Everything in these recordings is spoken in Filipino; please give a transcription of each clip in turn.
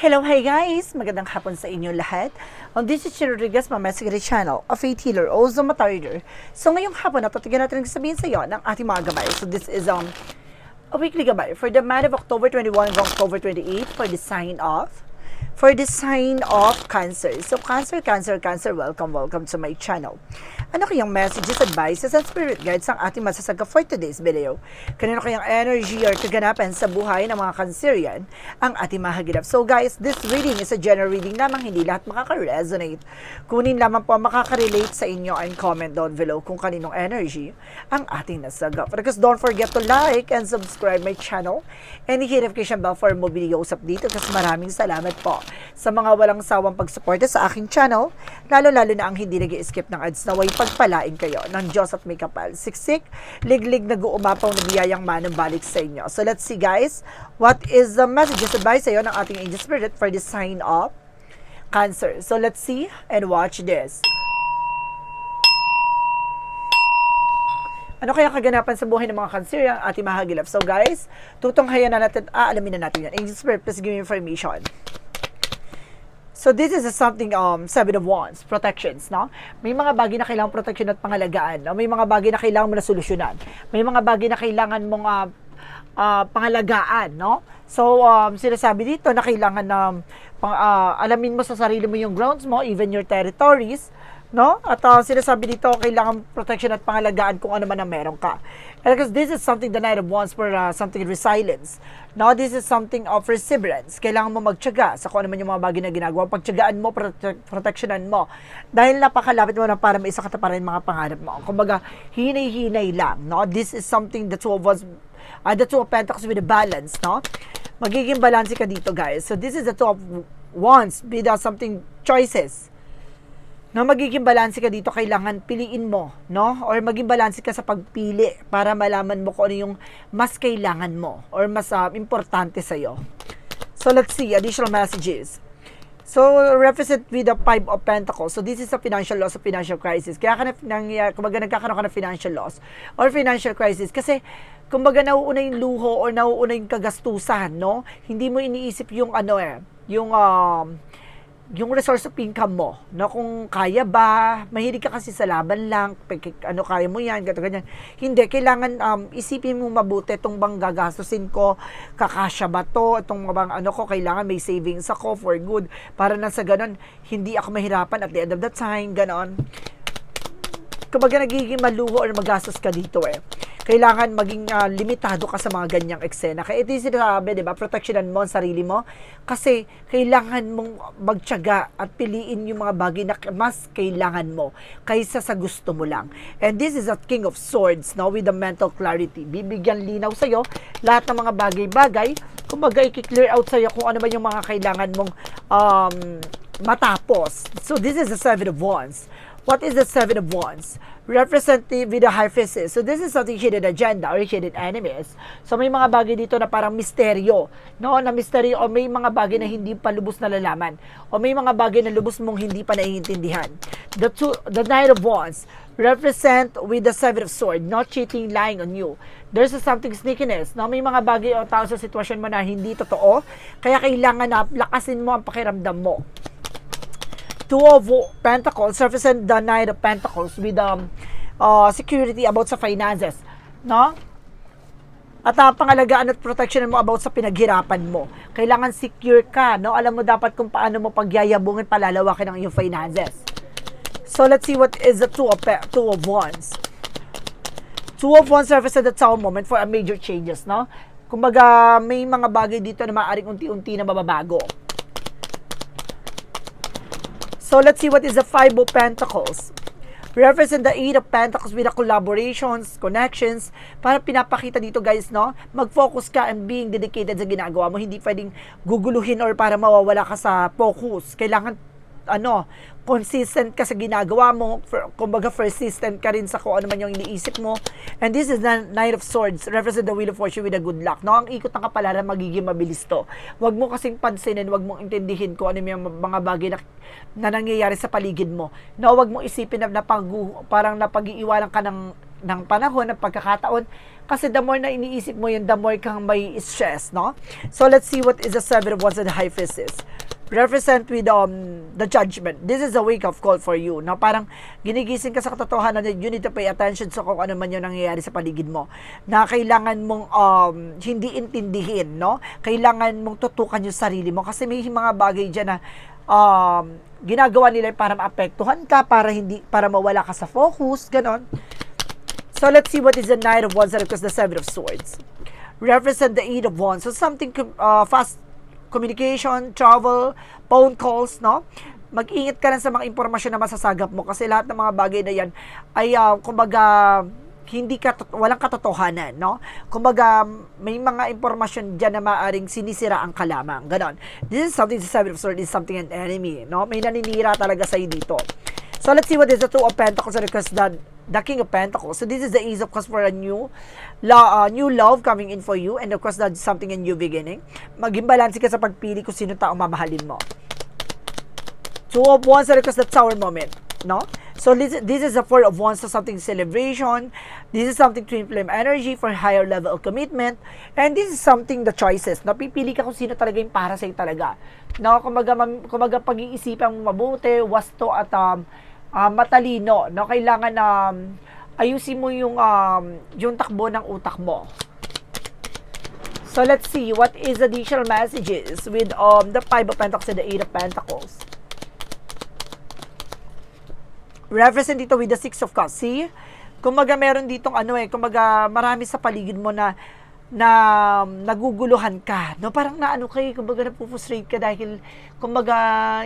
Hello, hi guys! Magandang hapon sa inyo lahat. This is Chino Rodriguez, Mama Sigrid Channel, a faith healer, also matarder. So ngayong hapon, natatigan natin sabihin sa iyo ng ating mga gabay. So this is a weekly gabay for the month of October 21 to October 28 for the sign of Cancer. So Cancer, welcome to my channel. Ano kayang messages, advices, and spirit guides ang ating masasaga for today's video? Kanino kayang energy or kaganapan sa buhay ng mga Cancerian ang ating mahagilap? So guys, this reading is a general reading lamang, hindi lahat makaka-resonate. Kunin lamang po ang makaka-relate sa inyo and comment down below kung kaninong energy ang ating nasagap. Because don't forget to like and subscribe my channel and hit notification bell for more videos update. Kasi maraming salamat po sa mga walang sawang pagsuporta sa aking channel, lalo-lalo na ang hindi nag-skip ng ads. Naway pagpalain kayo ng Diyos at may kapal. Siksik, liglig, nag-uumapaw na biyayang manang balik sa inyo. So let's see guys, what is the messages advice sa iyo ng ating angel spirit for the sign of Cancer. So let's see and watch this. Ano kaya kaganapan sa buhay ng mga Cancer ang ating mahagilap? So guys, tutunghayan na natin, alamin na natin yan. Angel spirit, please give me information. So this is something, Seven of Wands, protections, no? May mga bagay na kailangan protection at pangalagaan, no? May mga bagay na kailangan mo na solusyonan. May mga bagay na kailangan mong pangalagaan, no? So, sinasabi dito na kailangan na alamin mo sa sarili mo yung grounds mo, even your territories, no? At sinasabi dito, kailangan protection at pangalagaan kung ano man ang meron ka. And because this is something the Knight of Wands for something resilience. Now, this is something of perseverance. Kailangan mo magtiyaga sa kung ano man yung mga bagay na ginagawa. Pagtiyagaan mo, protectionan mo. Dahil napakalapit mo na para may isa kataparan mga pangarap mo. Kumbaga, hinay-hinay lang, no? This is something the two of Pentacles with a balance, no? Magiging balance ka dito, guys. So, this is the Two of Wands with something choices. No, magiging balanse ka dito, kailangan piliin mo, no? Or maging balanse ka sa pagpili para malaman mo kung ano yung mas kailangan mo or mas importante sa iyo. So let's see additional messages. So represent with the Five of Pentacles. So this is a financial loss, a financial crisis. Kaya kumbaga nagkakaroon ka ng financial loss or financial crisis kasi kumbaga nauuna yung luho or nauuna yung kagastusan, no? Hindi mo iniisip yung yung resource of income mo, no? Kung kaya ba, mahilig ka kasi sa laban lang, kaya mo yan, ganyan. Hindi, kailangan isipin mo mabuti, itong bang gagastusin ko, kakasya ba to, itong bang kailangan may savings ako for good, para na sa ganon, hindi ako mahirapan at the end of the time, ganon. Kumbaga nagiging maluho or magastos ka dito kailangan maging limitado ka sa mga ganyang eksena. Kaya ito yung sinasabi, di ba? Protectionan mo ang sarili mo. Kasi kailangan mong magtiyaga at piliin yung mga bagay na mas kailangan mo kaysa sa gusto mo lang. And this is a King of Swords, no? With the mental clarity. Bibigyan linaw sa'yo lahat ng mga bagay-bagay. Kumbaga, i-clear out sa'yo kung ano ba yung mga kailangan mong matapos. So this is the Seven of Wands. What is the Seven of Wands? Representative with the High Priestess. So this is something hidden agenda or hidden enemies. So may mga bagay dito na parang misteryo, no? Na misteryo o may mga bagay na hindi pa lubos na lalaman o may mga bagay na lubos mong hindi pa naiintindihan. The Knight of Wands represent with the Seven of Swords, not cheating, lying on you. There's something sneakiness, no? May mga bagay o tao sa sitwasyon mo na hindi totoo, kaya kailangan na lakasin mo ang pakiramdam mo. Two of Pentacles represent the Knight of Pentacles with security about sa finances, no? At pangalagaan at protection mo about sa pinaghirapan mo. Kailangan secure ka, no? Alam mo dapat kung paano mo pagyayabungin, palalawakin ang iyong finances. So let's see what is the Two of Wands. Two of Wands represent the Tower moment for a major changes, no? Kumbaga may mga bagay dito na maaaring unti-unti na mababago. So let's see what is the Five of Pentacles. Represent the Eight of Pentacles with the collaborations, connections. Para pinapakita dito guys, no? Mag-focus ka and being dedicated sa ginagawa mo. Hindi pwedeng guguluhin or para mawawala ka sa focus. Kailangan consistent ka sa ginagawa mo, kumbaga persistent ka rin sa kung ano man yung iniisip mo. And this is the Knight of Swords, represent the Wheel of Fortune with a good luck. No, ang ikot ng kapalaran magiging mabilis to. Huwag mo kasing pansinin, huwag mong intindihin kung ano yung mga bagay na nangyayari sa paligid mo. No, huwag mong isipin na parang napag-iiwanan ka ng panahon, ng pagkakataon, Kasi the more na iniisip mo yun, the more kang may stress, no? So let's see what is the Seven of Wands and the High Priestess. Represent with the Judgment. This is a wake-up call for you. No? Parang ginigising ka sa katotohanan na you need to pay attention sa kung ano man yung nangyayari sa paligid mo. Na kailangan mong hindi intindihin. No? Kailangan mong tutukan yung sarili mo. Kasi may mga bagay dyan na ginagawa nila para maapektuhan ka, para mawala ka sa focus, ganon. So let's see what is the Knight of Wands and of course the Seven of Swords. Represent the Eight of Wands. So something fast communication, travel, phone calls, no? Mag-ingat ka lang sa mga impormasyon na masasagap mo kasi lahat ng mga bagay na yan ay kumbaga walang katotohanan, no? Kumbaga may mga impormasyon diyan na maaring sinisiraan ka lamang, ganon. This is something, the Seven of Swords is something an enemy, no? May naninira talaga sa dito. So let's see what is the Two of Pentacles and of course the King of Pentacles. So this is the Ace of Cups for a new love coming in for you, and of course that's something a new beginning. Maging balanse ka sa pagpili kung sino taong mamahalin mo. Two of Wands and of course the Tower moment, no? So this is the Four of Wands, so something celebration. This is something twin flame energy for higher level of commitment, and this is something the choices. No, pipili ka kung sino talaga yung para sa'yo talaga. No, kumbaga pag-iisipan mo mabuti, wasto at matalino, no? Kailangan ayusin mo yung takbo ng utak mo. So let's see what is additional messages with the Five of Pentacles and the Eight of Pentacles. Represent dito with the Six of Cups. See? Kumbaga meron ditong kumbaga marami sa paligid mo na naguguluhan ka, no? Parang kumbaga napufrustrate ka dahil kumbaga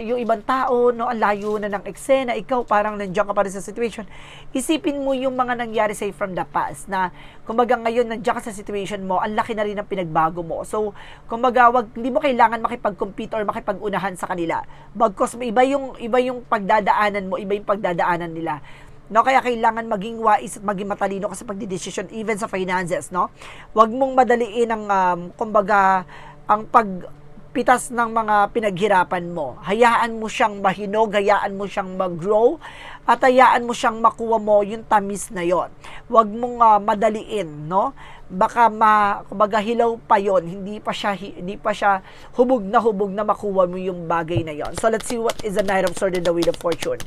yung ibang tao, no, ang layo na ng eksena, ikaw parang nandiyan ka pa rin sa situation. Isipin mo yung mga nangyari sa'yo from the past na kumbaga ngayon nandiyan ka sa situation mo, ang laki na rin ng pinagbago mo. So, kumbaga hindi mo kailangan makipag-compete or makipag-unahan sa kanila. Bagkus iba yung pagdadaanan mo, iba yung pagdadaanan nila. No, kaya kailangan maging wais at maging matalino ka sa pagdidesisyon even sa finances, no? Huwag mong madaliin ang kumbaga ang pagpitas ng mga pinaghirapan mo. Hayaan mo siyang mahinog, hayaan mo siyang mag-grow, at hayaan mo siyang makuha mo yung tamis na yon. Huwag mong madaliin, no? Baka kumbaga hilaw pa yon, hindi pa siya hubog na makuha mo yung bagay na yon. So let's see what is the Knight of Swords and the Wheel of Fortune.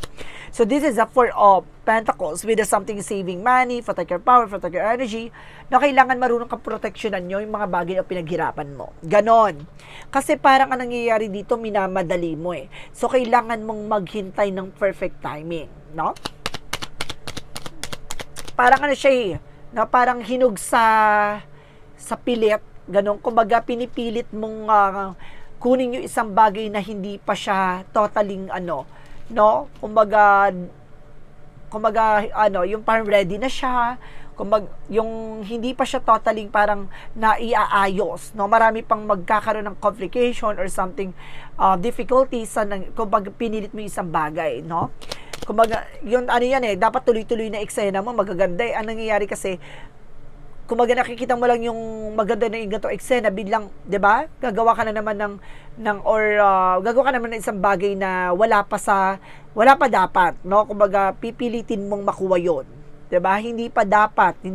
So this is a Four of Pentacles with something saving money, protect your power, protect your energy, na kailangan marunong kang proteksyonan nyo yung mga bagay na pinaghirapan mo. Ganon. Kasi parang ang nangyayari dito, minamadali mo eh. So kailangan mong maghintay ng perfect timing, no? Parang siya eh, na parang hinog sa pilit, ganun. Kumbaga, pinipilit mong kunin yung isang bagay na hindi pa siya totaling no? Kumbaga, yung parang ready na siya, kumbaga, yung hindi pa siya totaling parang naiaayos, no? Marami pang magkakaroon ng complication or something, difficulties kumbaga, pinilit mo yung isang bagay, no? Kumbaga, yun, dapat tuloy-tuloy na eksena mo, magaganda eh. Ang nangyayari kasi, kumbaga nakikita mo lang yung maganda na yung ganitong eksena, biglang, di ba? Gagawa ka na naman gagawa ka naman ng isang bagay na wala pa dapat, no? Kumbaga, pipilitin mong makuha yun. Di ba? Hindi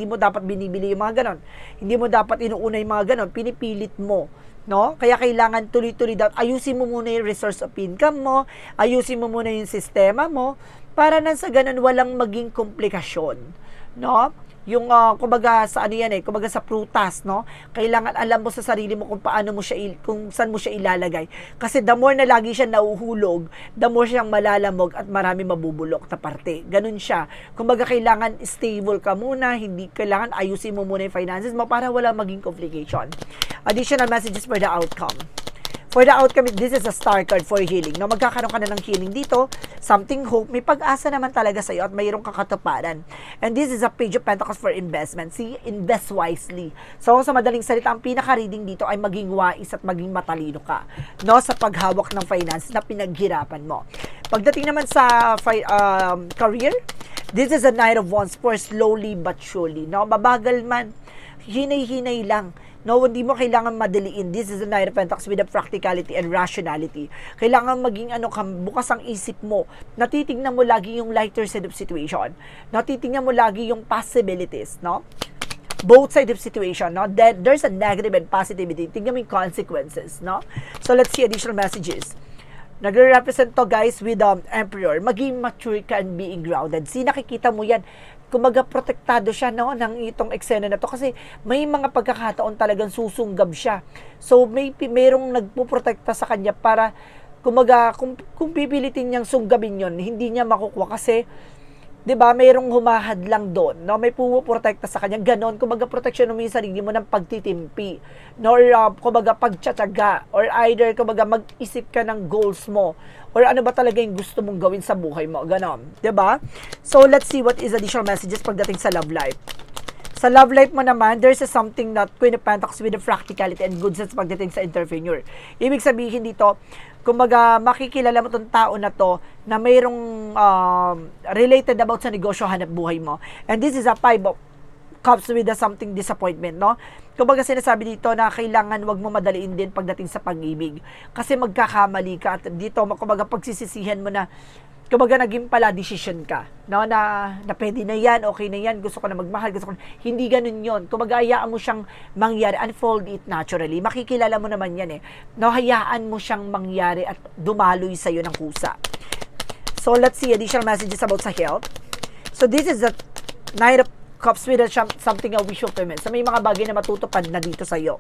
mo dapat binibili yung mga ganon. Hindi mo dapat inuuna yung mga ganon, pinipilit mo. No? Kaya kailangan tuloy-tuloy ayusin mo muna yung resource of income mo, ayusin mo muna yung sistema mo, para nang sa ganun walang maging komplikasyon. No? Yung, kumbaga sa kumbaga sa prutas, no? Kailangan alam mo sa sarili mo kung saan mo siya ilalagay. Kasi the more na lagi siya nauhulog, the more siyang malalamog at marami mabubulok na parte. Ganun siya. Kumbaga kailangan stable ka muna, hindi kailangan ayusin mo muna yung finances mo para wala maging complication. Additional messages for the outcome. For the outcome, this is a star card for healing. No, magkakaroon ka na ng healing dito, something hope, may pag-asa naman talaga sa iyo at mayroong kakatuparan. And this is a Page of Pentacles for investment. See, invest wisely. So, sa madaling salita, ang pinaka-reading dito ay maging wais at maging matalino ka, no, sa paghawak ng finance na pinaghirapan mo. Pagdating naman sa career, this is a Knight of Wands for slowly but surely. No, mabagal man, hinay-hinay lang. No, hindi mo kailangan madaliin. This is the Knight of Pentacles with the practicality and rationality. Kailangan maging bukas ang isip mo. Natitignan mo lagi yung lighter side of situation. Natitignan mo lagi yung possibilities, no? both side of situation, no? Then there's a negative and positivity. Tingnan mo yung consequences, no? So let's see additional messages. Nagre-represent to guys with Emperor. Maging mature ka and being grounded. Nakikita mo yan. Kumaga protektado siya, no, ng itong eksena na to kasi may mga pagkakataon talagang susunggab siya. So mayroong nagpoprotekta sa kanya para kumaga kung pipilitin niyang sunggabin yon, hindi niya makukuha kasi 'di ba, mayroong humahad lang doon, no? May pumoprotekta sa kanya, ganon. Kumbaga protection mo yung sarili mo ng pagtitimpi, no? Or kumbaga pagtsatsaga, or either kumbaga mag-isip ka ng goals mo, or ano ba talaga yung gusto mong gawin sa buhay mo, ganon, 'di ba? So let's see what is additional messages pagdating sa love life. Sa love life mo naman, there's something that Queen of Pentacles with the practicality and good sense pagdating sa entrepreneur. Ibig sabihin dito, kumbaga makikilala mo tong tao na to na mayroong related about sa negosyo, hanap buhay mo. And this is a 5 of Cups with something disappointment, no? Kumbaga sinasabi dito na kailangan wag mo madaliin din pagdating sa pag-ibig. Kasi magkakamali ka at dito, kumbaga pagsisisihan mo na kumbaga naging pala decision ka, no, na pwede na yan, okay na yan, gusto ko na magmahal, gusto ko na, hindi ganun yon. Kumbaga hayaan mo siyang mangyari, unfold it naturally. Makikilala mo naman yan no, hayaan mo siyang mangyari at dumaloy sa'yo ng kusa. So let's see additional messages about sa health. So this is the Knight of Cups with something a wish fulfillment. So may mga bagay na matutupad na dito sa'yo,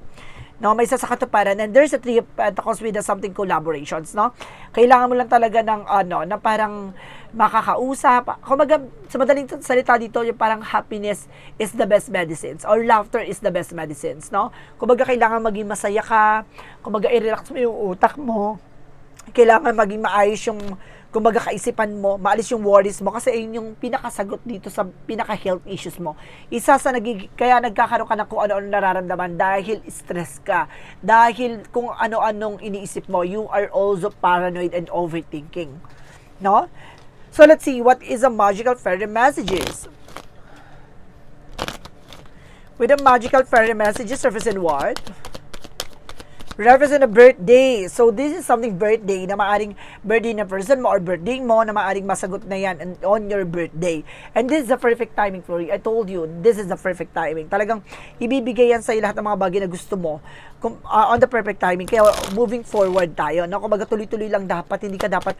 no, may isa sa katuparan, and there's a 3 of Pentacles with something collaborations, no? Kailangan mo lang talaga ng na parang makakausap. Kumbaga, sa madaling salita dito, yung parang happiness is the best medicines, or laughter is the best medicines, no? Kumbaga, kailangan maging masaya ka, kumbaga, i-relax mo yung utak mo, kailangan maging maayos yung kumbaga kaisipan mo, maalis yung worries mo kasi ayun yung pinakasagot dito sa pinaka-health issues mo. Isa sa kaya nagkakaroon ka ng kung ano-ano nararamdaman dahil stress ka, dahil kung ano-anong iniisip mo, you are also paranoid and overthinking, no? So let's see what is a magical fairy messages. With the magical fairy messages represent what? Represent a birthday. So, this is something birthday na maaring birthday na person mo or birthday mo na maaring masagot na yan on your birthday. And this is the perfect timing for you. I told you, this is the perfect timing. Talagang ibibigay yan sa'yo lahat ng mga bagay na gusto mo on the perfect timing. Kaya moving forward tayo. No? Kumbaga tuloy-tuloy lang dapat. Hindi ka dapat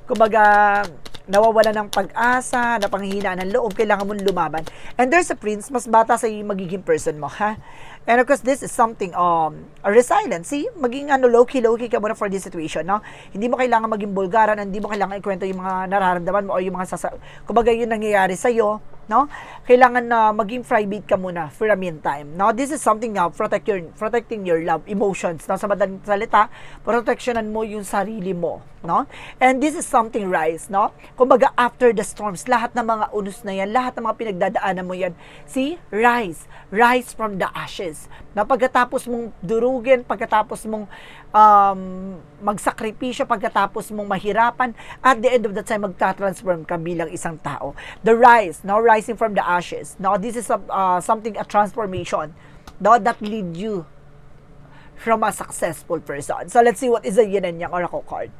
kumbaga nawawala ng pag-asa, napanghihina ng loob, kailangan mong lumaban. And there's a prince, mas bata sa magiging person mo, ha? And of course, this is something, a resilience. See, maging low-key ka muna for this situation, no? Hindi mo kailangan maging bulgaran, hindi mo kailangan ikwento yung mga nararamdaman mo o yung mga kumbaga yun nangyayari sa'yo, no? Kailangan na maging private ka muna for a meantime. Now, this is something now, protecting your love, emotions. Now, sa madaling salita, protectionan mo yung sarili mo, no? And this is something rise, no? Kumbaga, after the storms, lahat ng mga unos na yan, lahat ng mga pinagdadaanan mo yan, see, rise from the ashes. Na pagkatapos mong durugin, pagkatapos mong magsakripisyo, pagkatapos mong mahirapan, at the end of the time, magta-transform ka bilang isang tao. The rise, now rising from the ashes. Now, this is something, a transformation, no, that lead you from a successful person. So, let's see what is the yin and yang oracle card.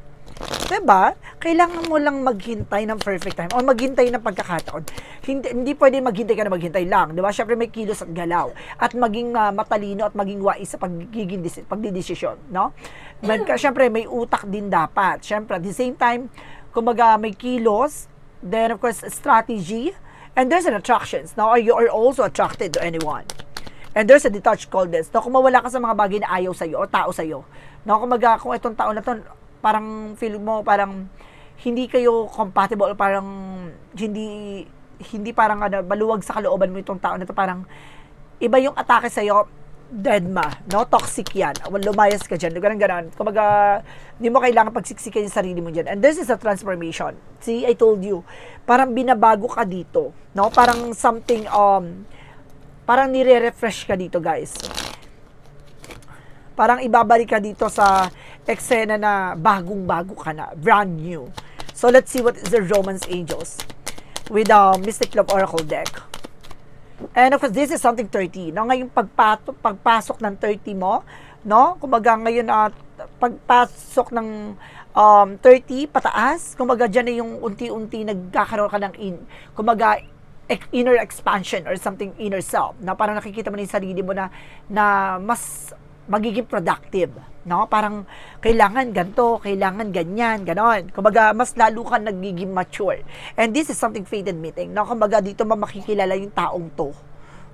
Diba? Kailangan mo lang maghintay ng perfect time o maghintay ng pagkakataon. Hindi pwede maghintay ka na maghintay lang. Diba? Syempre may kilos at galaw. At maging matalino at maging wais sa pagdidesisyon. No? Syempre may utak din dapat. Syempre at the same time, kumbaga may kilos, then of course strategy, and there's an attractions. Now you are also attracted to anyone. And there's a detached coldness. No, kung mawala ka sa mga bagay na ayaw sa'yo o tao sa'yo. No, kumbaga kung itong tao na to, parang feel mo parang hindi kayo compatible, parang hindi parang maluwag sa kalooban mo itong tao na to, parang iba yung atake sa iyo, deadma, no, toxic yan, lumayas ka diyan, ganun. Kumbaga hindi mo kailangan pagsiksikan yung sarili mo diyan. And this is a transformation. See, I told you, parang binabago ka dito, no, parang something parang nire-refresh ka dito, guys. Parang ibabalik ka dito sa eksena na bagong-bago ka na, brand new. So, let's see what is the Romance Angels with Mystic Love Oracle deck. And of course, this is something 30. No? Ngayon, pagpasok ng 30 mo, no? Kumbaga ngayon, pagpasok ng 30 pataas, kumbaga dyan na yung unti-unti nagkakaroon ka ng kumbaga, inner expansion or something inner self, na parang nakikita mo na yung sarili mo na mas magiging productive, no? Parang kailangan ganito, kailangan ganyan, ganon. Kumbaga, mas lalo ka nagiging mature. And this is something fated meeting, no? Kumbaga, dito makikilala yung taong to.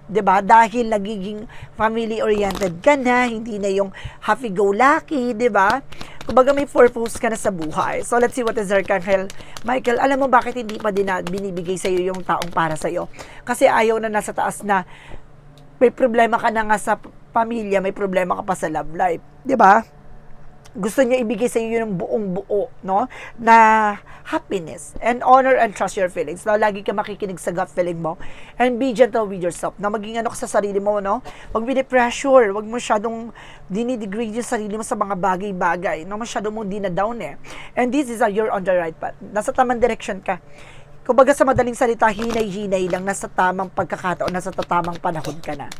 'Di ba? Dahil nagiging family-oriented ka na, hindi na yung happy-go-lucky, 'di ba? Kumbaga may purpose ka na sa buhay. So let's see what is Archangel Michael. Alam mo bakit hindi pa din binibigay sa iyo yung taong para sa iyo? Kasi ayaw na nasa taas na may problema ka na nga sa pamilya, may problema ka pa sa love life, 'di ba? Gusto niya ibigay sa iyo yung buong-buo, no? Na happiness and honor and trust your feelings. No? Lagi ka makikinig sa gut feeling mo and be gentle with yourself. Na maging ano ka sa sarili mo, no? Huwag bini-pressure, huwag masyadong dinidegrade yung sarili mo sa mga bagay-bagay. No? Masyadong mong dinadown eh. And this is you're on the right path. Nasa tamang direction ka. Kumbaga sa madaling salita, hinay-hinay lang, nasa tamang pagkakataon, nasa tamang panahon ka na.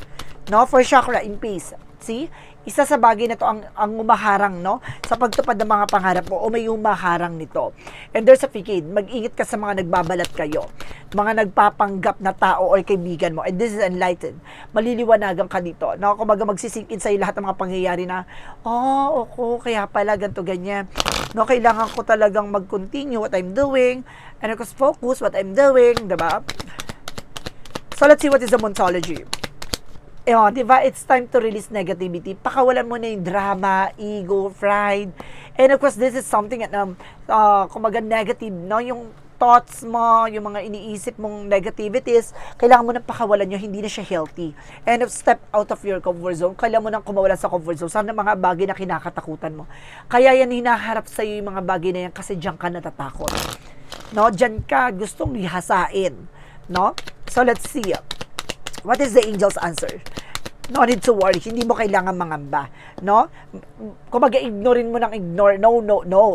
No? For chakra, in peace. See? Isa sa bagay na to ang umaharang, no? Sa pagtupad ng mga pangarap mo, o may umaharang nito. And there's a facade. Mag-ingat ka sa mga nagbabalat kayo. Mga nagpapanggap na tao or kaibigan mo. And this is enlightened. Maliliwanagan ka dito. No? Kumbaga magsisink in sa'yo lahat ng mga pangyayari na, kaya pala ganito, ganyan. No, kailangan ko talagang mag-continue what I'm doing. And of course, focus what I'm doing. Diba? So let's see what is the Moontology. Diba? It's time to release negativity. Pakawalan mo na yung drama, ego, pride. And of course, this is something that, kumaga negative, no? Yung thoughts mo, yung mga iniisip mong negativities, kailangan mo nang pakawalan nyo, hindi na siya healthy. And of step out of your comfort zone, kailangan mo nang kumawala sa comfort zone. Sana mga bagay na kinakatakutan mo. Kaya yan hinaharap sa'yo yung mga bagay na yan kasi diyan ka natatakot. No? Diyan ka gustong ihasain. No? So let's see. What is the angel's answer? No need to worry. Hindi mo kailangan mangamba. No? Kumbaga, ignorin mo ng ignore. No.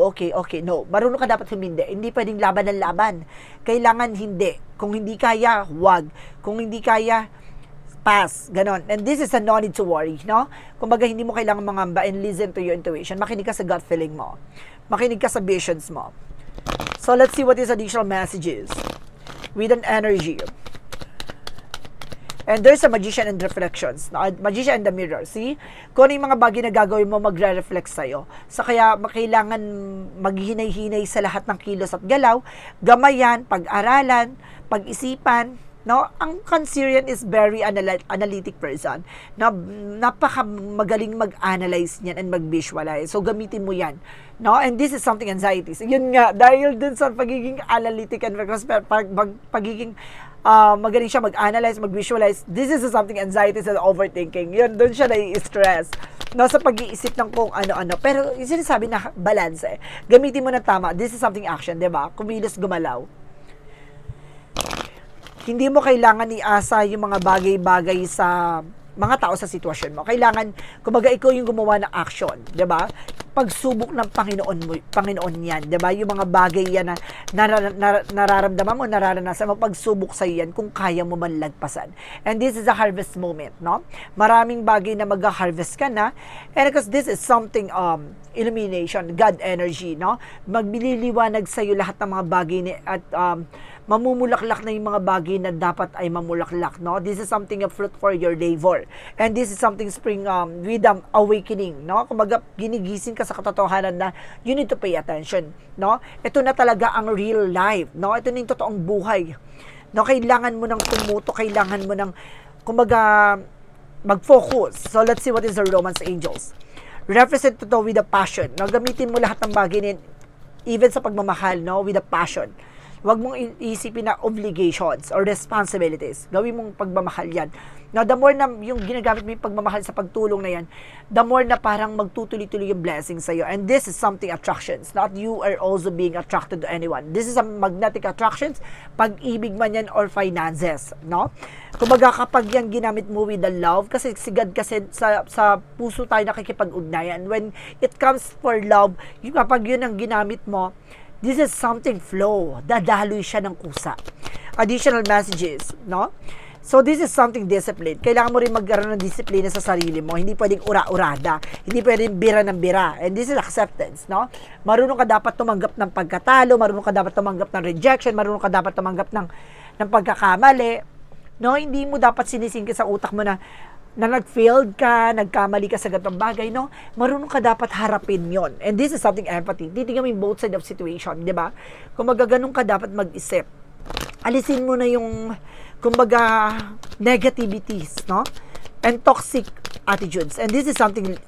Okay, no. Marunong ka dapat humindi. Hindi pwedeng laban ng laban. Kailangan hindi. Kung hindi kaya, wag. Kung hindi kaya, pass. Ganon. And this is a no need to worry. No? Kumbaga, hindi mo kailangan mangamba and listen to your intuition. Makinig ka sa gut feeling mo. Makinig ka sa visions mo. So, let's see what is additional messages. With an energy. And there's a magician and reflections. Magician and the mirror. See? Kung ano yung mga bagay na gagawin mo, magre-reflect sa'yo. So, kaya kailangan maghinay-hinay sa lahat ng kilos at galaw. Gamayan, pag-aralan, pag-isipan. No? Ang Cancerian is very analytic person. Napaka magaling mag-analyze niyan and mag-visualize. So, gamitin mo yan. No? And this is something anxieties. Yun nga, dahil dun sa pagiging analytic and pagiging magaling siya mag-analyze, mag-visualize. This is something anxieties and overthinking. Yun, dun siya nai-stress. No, sa pag-iisip ng kung ano-ano. Pero yung sinasabi na balance eh. Gamitin mo na tama. This is something action, di ba? Kumilos, gumalaw. Hindi mo kailangan iasa yung mga bagay-bagay sa mga tao sa sitwasyon mo. Kailangan, kumbaga, ikaw yung gumawa ng action, 'di ba? Pagsubok ng Panginoon yan, 'di ba? Yung mga bagay yan na nararamdaman mo, nararanasan mo, pagsubok sa yan kung kaya mo man lagpasan. And this is a harvest moment, no? Maraming bagay na mag-harvest ka na. And because this is something illumination, God energy, no? Magliliwanag sa iyo lahat ng mga bagay at mamumulaklak na yung mga bagay na dapat ay mamulaklak, no? This is something a fruit for your labor. And this is something spring with awakening, no? Kumbaga, ginigising ka sa katotohanan na you need to pay attention, no? Ito na talaga ang real life, no? Ito na yung totoong buhay. No, kailangan mo nang tumuto, kailangan mo nang, kumbaga, mag-focus. So, let's see what is the Romance Angels. Represent to with a passion. No? Gamitin mo lahat ng bagay na even sa pagmamahal, no? With a passion. Huwag mong isipin na obligations or responsibilities. Gawin mong pagmamahal yan. Now, the more na yung ginagamit mo yung pagmamahal sa pagtulong na yan, the more na parang magtutuloy-tuloy yung blessing sa'yo. And this is something attractions. Not you are also being attracted to anyone. This is a magnetic attractions, pag-ibig man yan or finances. No? Kumbaga, kapag yan ginamit mo with the love, kasi sigad kasi sa puso tayo nakikipag-ugnayan. When it comes for love, yung kapag yun ang ginamit mo, this is something flow. Dadaloy siya ng kusa. Additional messages, no? So, this is something discipline. Kailangan mo rin magkaroon ng disiplina sa sarili mo. Hindi pwedeng ura-urada. Hindi pwedeng bira ng bira. And this is acceptance, no? Marunong ka dapat tumanggap ng pagkatalo. Marunong ka dapat tumanggap ng rejection. Marunong ka dapat tumanggap ng ng pagkakamali. No, hindi mo dapat sinisingkit sa utak mo na nag-failed ka, nagkamali ka sa ganitong bagay, no? Marunong ka dapat harapin yon. And this is something empathy. Titingnan mo yung both side of situation, di ba? Kung magaganon ka, dapat mag-isip. Alisin mo na yung, kumbaga, negativities, no? And toxic attitudes. And this is something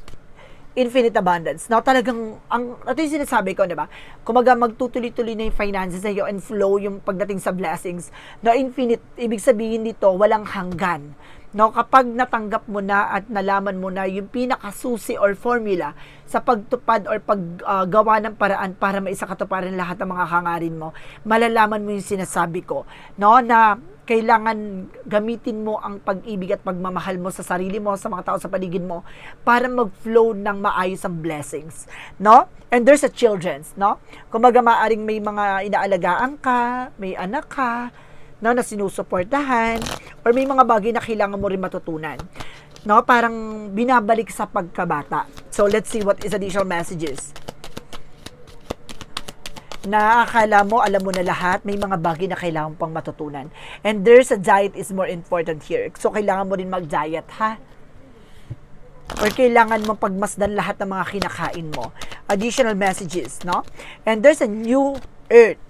infinite abundance. Now, talagang, ito yung sinasabi ko, di ba? Kumaga, magtutuloy-tuloy na yung finances sa'yo and flow yung pagdating sa blessings. No, infinite, ibig sabihin dito, walang hanggan. No, kapag natanggap mo na at nalaman mo na yung pinakasusi or formula sa pagtupad or paggawa ng paraan para maisakatuparan lahat ng mga hangarin mo, malalaman mo yung sinasabi ko, no, na kailangan gamitin mo ang pag-ibig at pagmamahal mo sa sarili mo, sa mga tao sa paligid mo, para mag-flow ng maayos ang blessings, no? And there's a children's, no? Kumbaga maaring may mga inaalagaan ka, may anak ka, no, na sinusuportahan, or may mga bagay na kailangan mo rin matutunan, no? Parang binabalik sa pagkabata. So, let's see what is additional messages. Na akala mo, alam mo na lahat, may mga bagay na kailangan pang matutunan. And there's a diet is more important here. So, kailangan mo rin mag-diet, ha? Or kailangan mo pagmasdan lahat ng mga kinakain mo. Additional messages, no? And there's a new earth.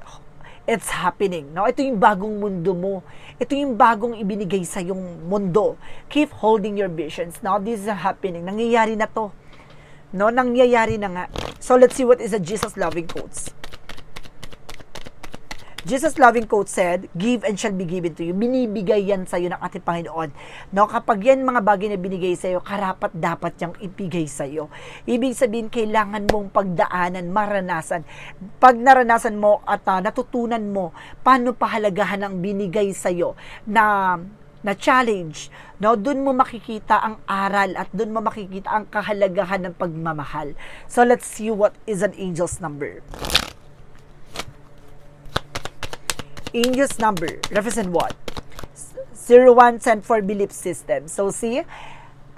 It's happening, no? Ito yung bagong mundo mo. Ito yung bagong ibinigay sa yung mundo. Keep holding your visions. Now, this is happening. Nangyayari na to. No? Nangyayari na nga. So, let's see what is a Jesus-loving quotes. Jesus' loving quote said, give and shall be given to you. Binibigay yan sa'yo ng ating Panginoon. No, kapag yan mga bagay na binigay sa'yo, karapat dapat yang ibigay sa'yo. Ibig sabihin, kailangan mong pagdaanan, maranasan. Pag naranasan mo at natutunan mo, paano pahalagahan ang binigay sa'yo na challenge, no, doon mo makikita ang aral at doon mo makikita ang kahalagahan ng pagmamahal. So, let's see what is an angel's number. Angel's number represent what? 01 sent for belief system. So, see,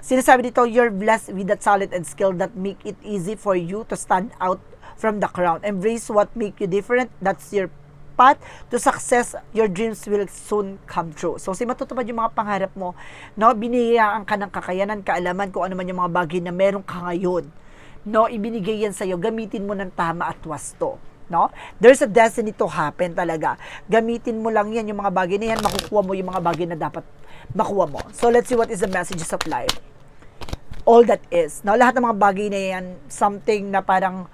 sinasabi dito, you're blessed with that talent and skill that make it easy for you to stand out from the crowd. Embrace what make you different. That's your path to success. Your dreams will soon come true. So, matutupad yung mga pangarap mo. No, binigyan ka ng kakayanan, kaalaman, kung ano man yung mga bagay na meron ka ngayon. No, ibinigay yan sa'yo. Gamitin mo ng tama at wasto. No? There's a destiny to happen talaga. Gamitin mo lang yan, yung mga bagay na yan, makukuha mo yung mga bagay na dapat makuha mo. So, let's see what is the messages of life. All that is. Now, lahat ng mga bagay na yan, something na parang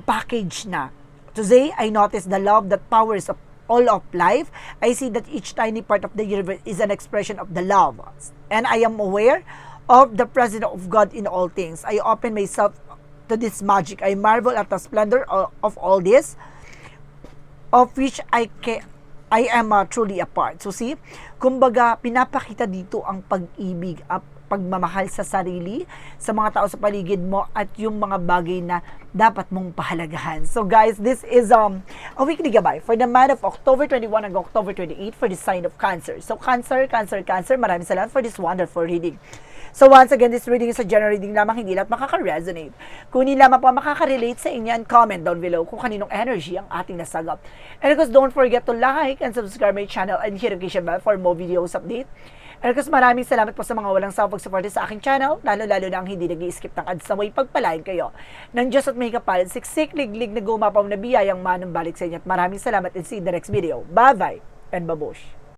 package na. Today, I notice the love that powers of all of life. I see that each tiny part of the universe is an expression of the love. And I am aware of the presence of God in all things. I open myself to this magic. I marvel at the splendor of all this, of which I am truly a part. So see, kumbaga, pinapakita dito ang pag-ibig at pagmamahal sa sarili, sa mga tao sa paligid mo, at yung mga bagay na dapat mong pahalagahan. So guys, this is a weekly gabay for the month of October 21 hanggang October 28 for the sign of Cancer. So Cancer, maraming salamat for this wonderful reading. So once again, this reading is a general reading lamang, hindi lahat makaka-resonate. Kung hindi lamang po makaka-relate sa inyo, and comment down below kung kaninong energy ang ating nasagap. And of course, don't forget to like and subscribe my channel and hit notification bell for more videos update. And of course, maraming salamat po sa mga walang sawang pag-support sa aking channel, lalo-lalo na ang hindi nag-i-skip ng ads na way pagpalain kayo ng Diyos at may kapal, siksik, liglig na gumapaw na biyayang manong balik sa inyo. At maraming salamat and see you in the next video. Bye-bye and babush!